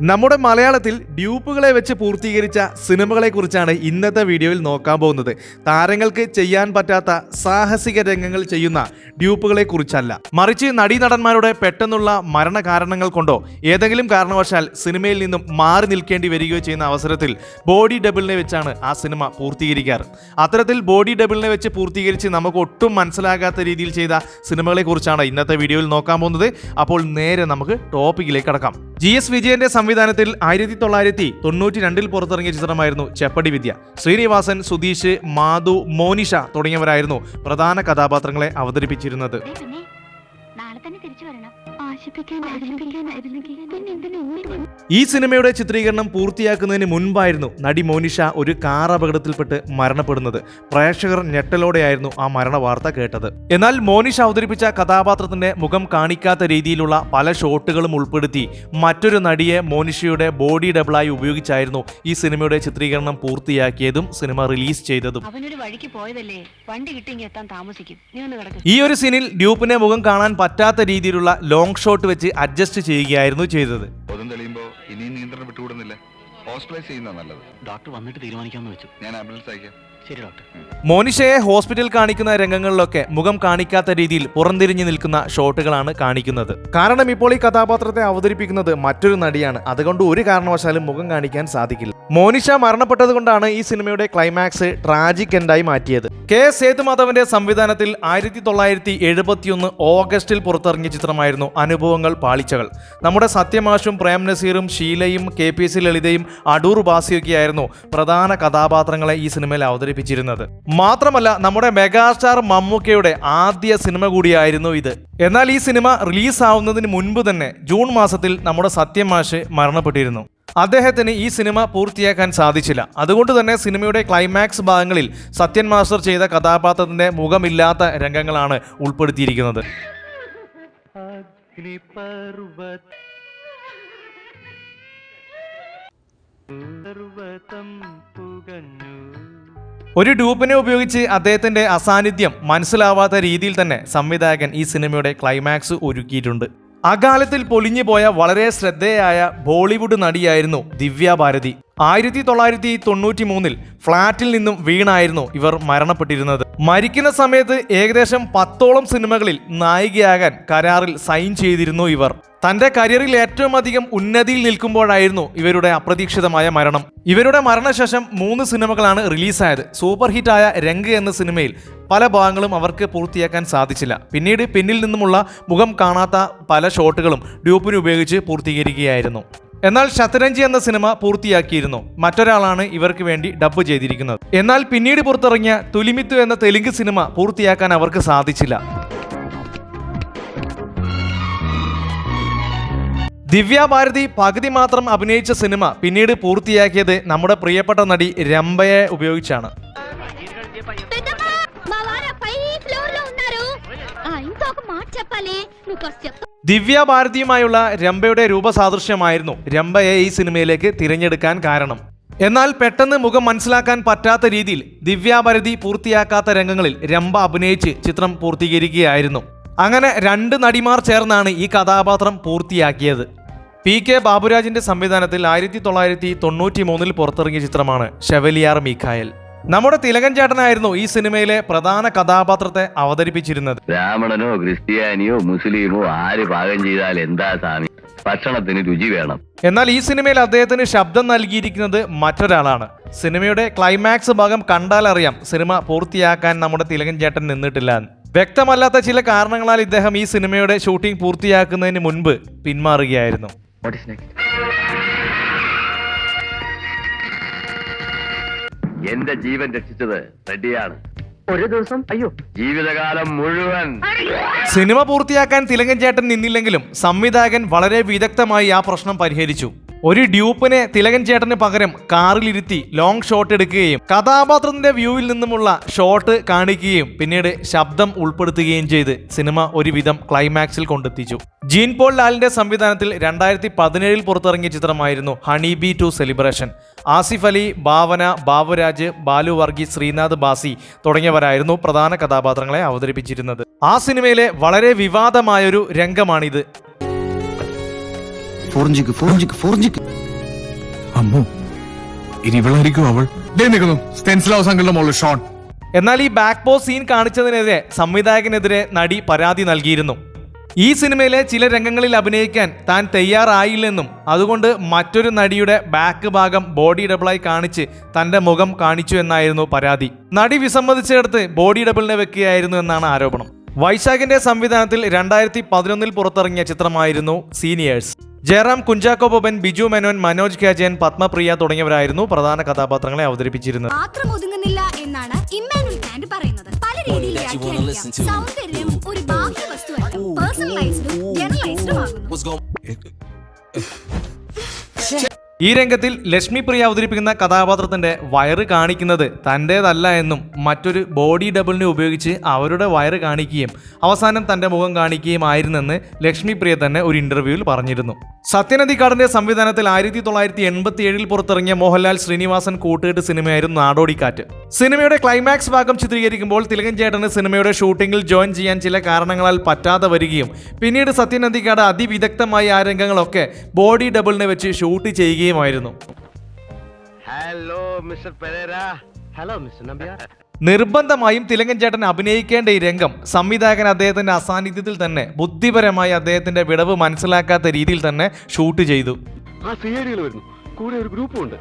നമ്മുടെ മലയാളത്തിൽ ഡ്യൂപ്പുകളെ വെച്ച് പൂർത്തീകരിച്ച സിനിമകളെ കുറിച്ചാണ് ഇന്നത്തെ വീഡിയോയിൽ നോക്കാൻ പോകുന്നത്. താരങ്ങൾക്ക് ചെയ്യാൻ പറ്റാത്ത സാഹസിക രംഗങ്ങൾ ചെയ്യുന്ന ഡ്യൂപ്പുകളെ കുറിച്ചല്ല, മറിച്ച് നടീനടന്മാരുടെ പെട്ടെന്നുള്ള മരണകാരണങ്ങൾ കൊണ്ടോ ഏതെങ്കിലും കാരണവശാൽ സിനിമയിൽ നിന്നും മാറി നിൽക്കേണ്ടി വരികയോ ചെയ്യുന്ന അവസരത്തിൽ ബോഡി ഡബിളിനെ വെച്ചാണ് ആ സിനിമ പൂർത്തീകരിക്കാറ്. അത്തരത്തിൽ ബോഡി ഡബിളിനെ വെച്ച് പൂർത്തീകരിച്ച് നമുക്ക് ഒട്ടും മനസ്സിലാകാത്ത രീതിയിൽ ചെയ്ത സിനിമകളെ കുറിച്ചാണ് ഇന്നത്തെ വീഡിയോയിൽ നോക്കാൻ പോകുന്നത്. അപ്പോൾ നേരെ നമുക്ക് ടോപ്പിക്കിലേക്ക് കടക്കാം. GS വിജയന്റെ സംവിധാനത്തിൽ 1992 പുറത്തിറങ്ങിയ ചിത്രമായിരുന്നു ചെപ്പടി വിദ്യ. ശ്രീനിവാസൻ, സുധീഷ്, മാധു, മോനിഷ തുടങ്ങിയവരായിരുന്നു പ്രധാന കഥാപാത്രങ്ങളെ അവതരിപ്പിച്ചിരുന്നത്. ഈ സിനിമയുടെ ചിത്രീകരണം പൂർത്തിയാക്കുന്നതിന് മുൻപായിരുന്നു നടി മോനിഷ ഒരു കാർ അപകടത്തിൽപ്പെട്ട് മരണപ്പെടുന്നത്. പ്രേക്ഷകർ ഞെട്ടലോടെയായിരുന്നു ആ മരണ വാർത്ത കേട്ടത്. എന്നാൽ മോനിഷ അവതരിപ്പിച്ച കഥാപാത്രത്തിന്റെ മുഖം കാണിക്കാത്ത രീതിയിലുള്ള പല ഷോട്ടുകളും ഉൾപ്പെടുത്തി മറ്റൊരു നടിയെ മോനിഷയുടെ ബോഡി ഡബിളായി ഉപയോഗിച്ചായിരുന്നു ഈ സിനിമയുടെ ചിത്രീകരണം പൂർത്തിയാക്കിയതും സിനിമ റിലീസ് ചെയ്തതും. ഈ ഒരു സീനിൽ ഡ്യൂപ്പിനെ മുഖം കാണാൻ പറ്റാത്ത രീതിയിലുള്ള ലോങ് ഷോട്ട് വെച്ച് അഡ്ജസ്റ്റ് ചെയ്യുകയായിരുന്നു ചെയ്തത്. ഡോക്ടർ വന്നിട്ട് തീരുമാനിക്കാമെന്ന് വെച്ചു. ഞാൻ ആംബുലൻസ് അയക്കാം. ശരി ഡോക്ടർ. മോനിഷയെ ഹോസ്പിറ്റൽ കാണിക്കുന്ന രംഗങ്ങളിലൊക്കെ മുഖം കാണിക്കാത്ത രീതിയിൽ പുറംതിരിഞ്ഞു നിൽക്കുന്ന ഷോട്ടുകളാണ് കാണിക്കുന്നത്. കാരണം ഇപ്പോൾ ഈ കഥാപാത്രത്തെ അവതരിപ്പിക്കുന്നത് മറ്റൊരു നടിയാണ്, അതുകൊണ്ട് ഒരു കാരണവശാലും മുഖം കാണിക്കാൻ സാധിക്കില്ല. മോനിഷ മരണപ്പെട്ടത് കൊണ്ടാണ് ഈ സിനിമയുടെ ക്ലൈമാക്സ് ട്രാജിക് എൻഡായി മാറ്റിയത്. KS സേതുമാധവന്റെ സംവിധാനത്തിൽ 1971 ഓഗസ്റ്റിൽ പുറത്തിറങ്ങിയ ചിത്രമായിരുന്നു അനുഭവങ്ങൾ പാളിച്ചകൾ. നമ്മുടെ സത്യമാഷും പ്രേം നസീറും ഷീലയും KPC ലളിതയും അടൂർ ബാസിയൊക്കെയായിരുന്നു പ്രധാന കഥാപാത്രങ്ങളെ ഈ സിനിമയിൽ അവതരിപ്പിച്ചിരുന്നത്. മാത്രമല്ല നമ്മുടെ മെഗാസ്റ്റാർ മമ്മൂക്കയുടെ ആദ്യ സിനിമ കൂടിയായിരുന്നു ഇത്. എന്നാൽ ഈ സിനിമ റിലീസ് ആവുന്നതിന് മുൻപ് തന്നെ ജൂൺ മാസത്തിൽ നമ്മുടെ സത്യമാഷ് മരണപ്പെട്ടിരുന്നു. അദ്ദേഹത്തിന് ഈ സിനിമ പൂർത്തിയാക്കാൻ സാധിച്ചില്ല. അതുകൊണ്ട് തന്നെ സിനിമയുടെ ക്ലൈമാക്സ് ഭാഗങ്ങളിൽ സത്യൻ മാസ്റ്റർ ചെയ്ത കഥാപാത്രത്തിന്റെ മുഖമില്ലാത്ത രംഗങ്ങളാണ് ഉൾപ്പെടുത്തിയിരിക്കുന്നത്. ഒരു ഡ്യൂപ്പിനെ ഉപയോഗിച്ച് അദ്ദേഹത്തിന്റെ അസാന്നിധ്യം മനസ്സിലാവാത്ത രീതിയിൽ തന്നെ സംവിധായകൻ ഈ സിനിമയുടെ ക്ലൈമാക്സ് ഒരുക്കിയിട്ടുണ്ട്. അകാലത്തിൽ പൊലിഞ്ഞുപോയ വളരെ ശ്രദ്ധേയായ ബോളിവുഡ് നടിയായിരുന്നു ദിവ്യ ഭാരതി. 1993 ഫ്ളാറ്റിൽ നിന്നും വീണായിരുന്നു ഇവർ മരണപ്പെട്ടിരുന്നത്. മരിക്കുന്ന സമയത്ത് ഏകദേശം 10ഓളം സിനിമകളിൽ നായികയാകാൻ കരാറിൽ സൈൻ ചെയ്തിരുന്നു ഇവർ. തന്റെ കരിയറിൽ ഏറ്റവും അധികം ഉന്നതിയിൽ നിൽക്കുമ്പോഴായിരുന്നു ഇവരുടെ അപ്രതീക്ഷിതമായ മരണം. ഇവരുടെ മരണശേഷം 3 സിനിമകളാണ് റിലീസായത്. സൂപ്പർ ഹിറ്റായ രംഗ് എന്ന സിനിമയിൽ പല ഭാഗങ്ങളും അവർക്ക് പൂർത്തിയാക്കാൻ സാധിച്ചില്ല. പിന്നീട് പിന്നിൽ നിന്നുമുള്ള മുഖം കാണാത്ത പല ഷോട്ടുകളും ഡ്യൂപ്പിന് ഉപയോഗിച്ച് പൂർത്തീകരിക്കുകയായിരുന്നു. എന്നാൽ ശതരഞ്ജി എന്ന സിനിമ പൂർത്തിയാക്കിയിരുന്നു. മറ്റൊരാളാണ് ഇവർക്ക് വേണ്ടി ഡബ് ചെയ്തിരിക്കുന്നത്. എന്നാൽ പിന്നീട് പുറത്തിറങ്ങിയ തുലിമിത്തു എന്ന തെലുങ്ക് സിനിമ പൂർത്തിയാക്കാൻ അവർക്ക് സാധിച്ചില്ല. ദിവ്യ ഭാരതി പകുതി മാത്രം അഭിനയിച്ച സിനിമ പിന്നീട് പൂർത്തിയാക്കിയത് നമ്മുടെ പ്രിയപ്പെട്ട നടി രംഭയെ ഉപയോഗിച്ചാണ്. ദിവ്യ ഭാരതിയുമായുള്ള രംഭയുടെ രൂപസാദൃശ്യമായിരുന്നു രംഭയെ ഈ സിനിമയിലേക്ക് തിരഞ്ഞെടുക്കാൻ കാരണം. എന്നാൽ പെട്ടെന്ന് മുഖം മനസ്സിലാക്കാൻ പറ്റാത്ത രീതിയിൽ ദിവ്യ ഭാരതി പൂർത്തിയാക്കാത്ത രംഗങ്ങളിൽ രംഭ അഭിനയിച്ച് ചിത്രം പൂർത്തീകരിക്കുകയായിരുന്നു. അങ്ങനെ 2 നടിമാർ ചേർന്നാണ് ഈ കഥാപാത്രം പൂർത്തിയാക്കിയത്. PK ബാബുരാജിന്റെ സംവിധാനത്തിൽ 1993 പുറത്തിറങ്ങിയ ചിത്രമാണ് ഷെവലിയാർ മീഖായൽ. നമ്മുടെ തിലകൻ ചേട്ടനായിരുന്നു ഈ സിനിമയിലെ പ്രധാന കഥാപാത്രത്തെ അവതരിപ്പിച്ചിരുന്നത്. ബ്രാഹ്മണനോ ക്രിസ്ത്യാനിയോ മുസ്ലിമോ ആര് പാകം ചെയ്താൽ എന്താ സ്വാമി, ഭക്ഷണത്തിന് രുചി വേണം. എന്നാൽ ഈ സിനിമയിൽ അദ്ദേഹത്തിന് ശബ്ദം നൽകിയിരിക്കുന്നത് മറ്റൊരാളാണ്. സിനിമയുടെ ക്ലൈമാക്സ് ഭാഗം കണ്ടാൽ അറിയാം സിനിമ പൂർത്തിയാക്കാൻ നമ്മുടെ തിലകൻ ചേട്ടൻ നിന്നിട്ടില്ല. വ്യക്തമല്ലാത്ത ചില കാരണങ്ങളാൽ ഇദ്ദേഹം ഈ സിനിമയുടെ ഷൂട്ടിംഗ് പൂർത്തിയാക്കുന്നതിന് മുൻപ് പിന്മാറുകയായിരുന്നു. എന്റെ ജീവൻ രക്ഷിച്ചത് റെഡിയാണ്. ഒരു ദിവസം അയ്യോ ജീവിതകാലം മുഴുവൻ. സിനിമ പൂർത്തിയാക്കാൻ തിലകൻ ചേട്ടൻ നിന്നില്ലെങ്കിലും സംവിധായകൻ വളരെ വിദഗ്ധമായി ആ പ്രശ്നം പരിഹരിച്ചു. ഒരു ഡ്യൂപ്പിനെ തിലകൻ ചേട്ടന് പകരം കാറിലിരുത്തി ലോങ് ഷോട്ട് എടുക്കുകയും കഥാപാത്രത്തിന്റെ വ്യൂവിൽ നിന്നുമുള്ള ഷോട്ട് കാണിക്കുകയും പിന്നീട് ശബ്ദം ഉൾപ്പെടുത്തുകയും ചെയ്ത് സിനിമ ഒരുവിധം ക്ലൈമാക്സിൽ കൊണ്ടെത്തിച്ചു. ജീൻ പോൾ ലാലിന്റെ സംവിധാനത്തിൽ 2017 പുറത്തിറങ്ങിയ ചിത്രമായിരുന്നു ഹണി ബി 2 സെലിബ്രേഷൻ. ആസിഫ് അലി, ഭാവന, ബാബുരാജ്, ബാലു വർഗീസ്, ശ്രീനാഥ് ബാസി തുടങ്ങിയവരായിരുന്നു പ്രധാന കഥാപാത്രങ്ങളെ അവതരിപ്പിച്ചിരുന്നത്. ആ സിനിമയിലെ വളരെ വിവാദമായൊരു രംഗമാണിത്. അമ്മോ ഇനി ഇവളായിരിക്കും അവൾ. നിൽക്കുന്നു സ്റ്റെൻസിൽ ഹൗസ് അങ്കിളുടെ മോള് ഷോൺ. എന്നാൽ ഈ ബാക്ക് പോസ്റ്റ് സീൻ കാണിച്ചതിനെതിരെ സംവിധായകനെതിരെ നടി പരാതി നൽകിയിരുന്നു. ഈ സിനിമയിലെ ചില രംഗങ്ങളിൽ അഭിനയിക്കാൻ താൻ തയ്യാറായില്ലെന്നും അതുകൊണ്ട് മറ്റൊരു നടിയുടെ ബാക്ക് ഭാഗം ബോഡി ഡബിളായി കാണിച്ച് തന്റെ മുഖം കാണിച്ചു എന്നായിരുന്നു പരാതി. നടി വിസമ്മതിച്ചെടുത്ത് ബോഡി ഡബിളിനെ വെക്കുകയായിരുന്നു എന്നാണ് ആരോപണം. വൈശാഖിന്റെ സംവിധാനത്തിൽ 2011 പുറത്തിറങ്ങിയ ചിത്രമായിരുന്നു സീനിയേഴ്സ്. ജയറാം, കുഞ്ചാക്കോ ബോബൻ, ബിജു മേനോൻ, മനോജ് കെ ജയൻ, പത്മപ്രിയ തുടങ്ങിയവരായിരുന്നു പ്രധാന കഥാപാത്രങ്ങളെ അവതരിപ്പിച്ചിരുന്നത്. മാത്രം ഒതുങ്ങുന്നില്ല എന്നാണ് ഇമ്മാനുവൽ കാന്റ് പറയുന്നത്. പല രീതിയിൽ വ്യാഖ്യാനിക്കാം. സൗന്ദര്യം ഒരു ബാഹ്യ വസ്തുവല്ല, പേഴ്സണലൈസ്ഡും ജനറലൈസ്ഡും ആകുന്നു. ഈ രംഗത്തിൽ ലക്ഷ്മി പ്രിയ അവതരിപ്പിക്കുന്ന കഥാപാത്രത്തിന്റെ വയറ് കാണിക്കുന്നത് തൻ്റേതല്ല എന്നും മറ്റൊരു ബോഡി ഡബിളിനെ ഉപയോഗിച്ച് അവരുടെ വയറ് കാണിക്കുകയും അവസാനം തന്റെ മുഖം കാണിക്കുകയും ആയിരുന്നെന്ന് ലക്ഷ്മി പ്രിയ തന്നെ ഒരു ഇന്റർവ്യൂവിൽ പറഞ്ഞിരുന്നു. സത്യനന്ദിക്കാടിന്റെ സംവിധാനത്തിൽ 1987 പുറത്തിറങ്ങിയ മോഹൻലാൽ ശ്രീനിവാസൻ കൂട്ടുകെട്ട് സിനിമയായിരുന്നു നാടോടിക്കാറ്റ്. സിനിമയുടെ ക്ലൈമാക്സ് ഭാഗം ചിത്രീകരിക്കുമ്പോൾ തിലകൻ ചേട്ടന് സിനിമയുടെ ഷൂട്ടിംഗിൽ ജോയിൻ ചെയ്യാൻ ചില കാരണങ്ങളാൽ പറ്റാതെ വരികയും പിന്നീട് സത്യനന്ദിക്കാട് അതിവിദഗ്ധമായി ആ രംഗങ്ങളൊക്കെ ബോഡി ഡബിളിനെ വെച്ച് ഷൂട്ട് ചെയ്യുകയുമായിരുന്നു. Hello mister Pereira. Hello mister Nambiar. നിർബന്ധമായും തിലകൻ ചേട്ടൻ അഭിനയിക്കേണ്ട ഈ രംഗം സംവിധായകൻ അദ്ദേഹത്തിന്റെ അസാന്നിധ്യത്തിൽ തന്നെ ബുദ്ധിപരമായി അദ്ദേഹത്തിന്റെ വിടവ് മനസ്സിലാക്കാത്ത രീതിയിൽ തന്നെ ഷൂട്ട് ചെയ്തു. കൂടെ ഒരു ഗ്രൂപ്പും ഉണ്ട്.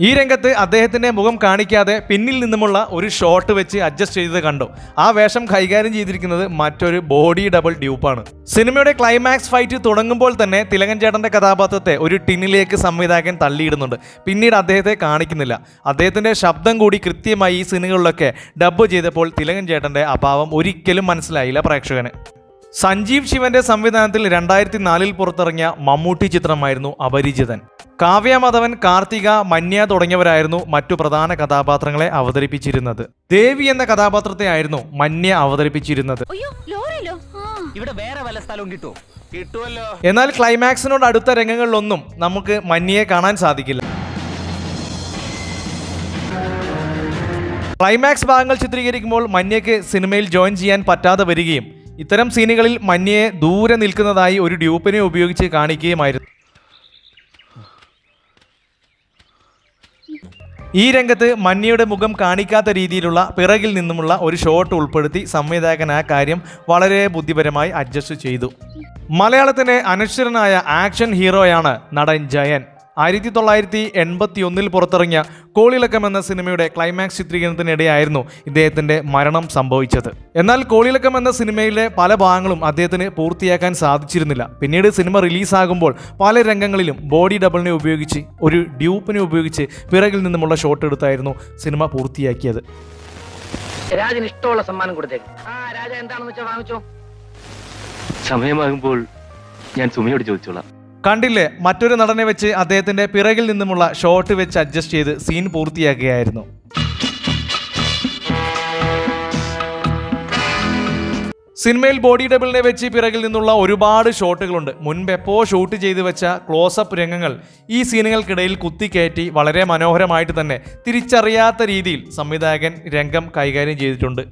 ഈ രംഗത്ത് അദ്ദേഹത്തിന്റെ മുഖം കാണിക്കാതെ പിന്നിൽ നിന്നുമുള്ള ഒരു ഷോട്ട് വെച്ച് അഡ്ജസ്റ്റ് ചെയ്ത് കണ്ടു. ആ വേഷം കൈകാര്യം ചെയ്തിരിക്കുന്നത് മറ്റൊരു ബോഡി ഡബിൾ ഡ്യൂപ്പാണ്. സിനിമയുടെ ക്ലൈമാക്സ് ഫൈറ്റ് തുടങ്ങുമ്പോൾ തന്നെ തിലകൻ ചേട്ടന്റെ കഥാപാത്രത്തെ ഒരു ടിന്നിലേക്ക് സംവിധായകൻ തള്ളിയിടുന്നുണ്ട്. പിന്നീട് അദ്ദേഹത്തെ കാണിക്കുന്നില്ല. അദ്ദേഹത്തിന്റെ ശബ്ദം കൂടി കൃത്യമായി ഈ സീനുകളിലൊക്കെ ഡബ് ചെയ്തപ്പോൾ തിലകൻ ചേട്ടന്റെ അഭാവം ഒരിക്കലും മനസ്സിലായില്ല പ്രേക്ഷകന്. സഞ്ജീവ് ശിവന്റെ സംവിധാനത്തിൽ 2004 പുറത്തിറങ്ങിയ മമ്മൂട്ടി ചിത്രമായിരുന്നു അപരിചിതൻ. കാവ്യ മാധവൻ, കാർത്തിക, മന്യ തുടങ്ങിയവരായിരുന്നു മറ്റു പ്രധാന കഥാപാത്രങ്ങളെ അവതരിപ്പിച്ചിരുന്നത്. ദേവി എന്ന കഥാപാത്രത്തെ ആയിരുന്നു മന്യ അവതരിപ്പിച്ചിരുന്നത്. എന്നാൽ ക്ലൈമാക്സിനോട് അടുത്ത രംഗങ്ങളിലൊന്നും നമുക്ക് മന്യയെ കാണാൻ സാധിക്കില്ല. ക്ലൈമാക്സ് ഭാഗങ്ങൾ ചിത്രീകരിക്കുമ്പോൾ മന്യയ്ക്ക് സിനിമയിൽ ജോയിൻ ചെയ്യാൻ പറ്റാതെ വരികയും ഇത്തരം സീനുകളിൽ മന്യയെ ദൂരെ നിൽക്കുന്നതായി ഒരു ഡ്യൂപ്പിനെ ഉപയോഗിച്ച് കാണിക്കുകയുമായിരുന്നു. ഈ രംഗത്ത് മന്യയുടെ മുഖം കാണിക്കാത്ത രീതിയിലുള്ള പിറകിൽ നിന്നുമുള്ള ഒരു ഷോട്ട് ഉൾപ്പെടുത്തി സംവിധായകൻ ആ കാര്യം വളരെ ബുദ്ധിപരമായി അഡ്ജസ്റ്റ് ചെയ്തു. മലയാളത്തിലെ അനശ്വരനായ ആക്ഷൻ ഹീറോയാണ് നടൻ ജയൻ. 1981 പുറത്തിറങ്ങിയ കോളിളക്കം എന്ന സിനിമയുടെ ക്ലൈമാക്സ് ചിത്രീകരണത്തിനിടെയായിരുന്നു ഇദ്ദേഹത്തിന്റെ മരണം സംഭവിച്ചത്. എന്നാൽ കോളിളക്കം എന്ന സിനിമയിലെ പല ഭാഗങ്ങളും അദ്ദേഹത്തിന് പൂർത്തിയാക്കാൻ സാധിച്ചിരുന്നില്ല. പിന്നീട് സിനിമ റിലീസാകുമ്പോൾ പല രംഗങ്ങളിലും ബോഡി ഡബിളിനെ ഉപയോഗിച്ച് ഒരു ഡ്യൂപ്പിനെ ഉപയോഗിച്ച് പിറകിൽ നിന്നുമുള്ള ഷോട്ട് എടുത്തായിരുന്നു സിനിമ പൂർത്തിയാക്കിയത്. രാജന് ഇഷ്ടമുള്ള സമ്മാനം കൊടുത്തേക്ക്. രാജ എന്താണെന്ന് വെച്ചാൽ വാങ്ങിച്ചോ. സമയമാകുമ്പോൾ ഞാൻ സുമയോട് ചോദിച്ചോളാം. കണ്ടില്ലേ, മറ്റൊരു നടനെ വെച്ച് അദ്ദേഹത്തിന്റെ പിറകിൽ നിന്നുമുള്ള ഷോട്ട് വെച്ച് അഡ്ജസ്റ്റ് ചെയ്ത് സീൻ പൂർത്തിയാക്കുകയായിരുന്നു. സിനിമയിൽ ബോഡി ഡബിളിനെ വെച്ച് പിറകിൽ നിന്നുള്ള ഒരുപാട് ഷോട്ടുകളുണ്ട്. മുൻപ് എപ്പോൾ ഷൂട്ട് ചെയ്ത് വെച്ച ക്ലോസപ്പ് രംഗങ്ങൾ ഈ സീനുകൾക്കിടയിൽ കുത്തിക്കയറ്റി വളരെ മനോഹരമായിട്ട് തന്നെ തിരിച്ചറിയാത്ത രീതിയിൽ സംവിധായകൻ രംഗം കൈകാര്യം ചെയ്തിട്ടുണ്ട്.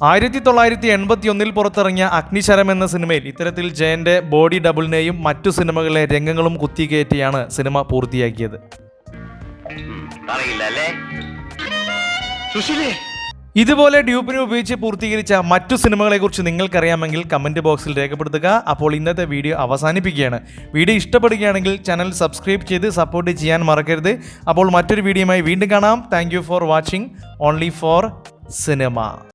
1981 പുറത്തിറങ്ങിയ അഗ്നിശരം എന്ന സിനിമയിൽ ഇത്തരത്തിൽ ജയന്റെ ബോഡി ഡബിളിനെയും മറ്റു സിനിമകളിലെ രംഗങ്ങളും കുത്തിക്കയറ്റിയാണ് സിനിമ പൂർത്തിയാക്കിയത്. ഇതുപോലെ ഡ്യൂപ്പിനെ ഉപയോഗിച്ച് പൂർത്തീകരിച്ച മറ്റു സിനിമകളെക്കുറിച്ച് നിങ്ങൾക്കറിയാമെങ്കിൽ കമന്റ് ബോക്സിൽ രേഖപ്പെടുത്തുക. അപ്പോൾ ഇന്നത്തെ വീഡിയോ അവസാനിപ്പിക്കുകയാണ്. വീഡിയോ ഇഷ്ടപ്പെടുകയാണെങ്കിൽ ചാനൽ സബ്സ്ക്രൈബ് ചെയ്ത് സപ്പോർട്ട് ചെയ്യാൻ മറക്കരുത്. അപ്പോൾ മറ്റൊരു വീഡിയോയുമായി വീണ്ടും കാണാം. Thank you for watching only for cinema.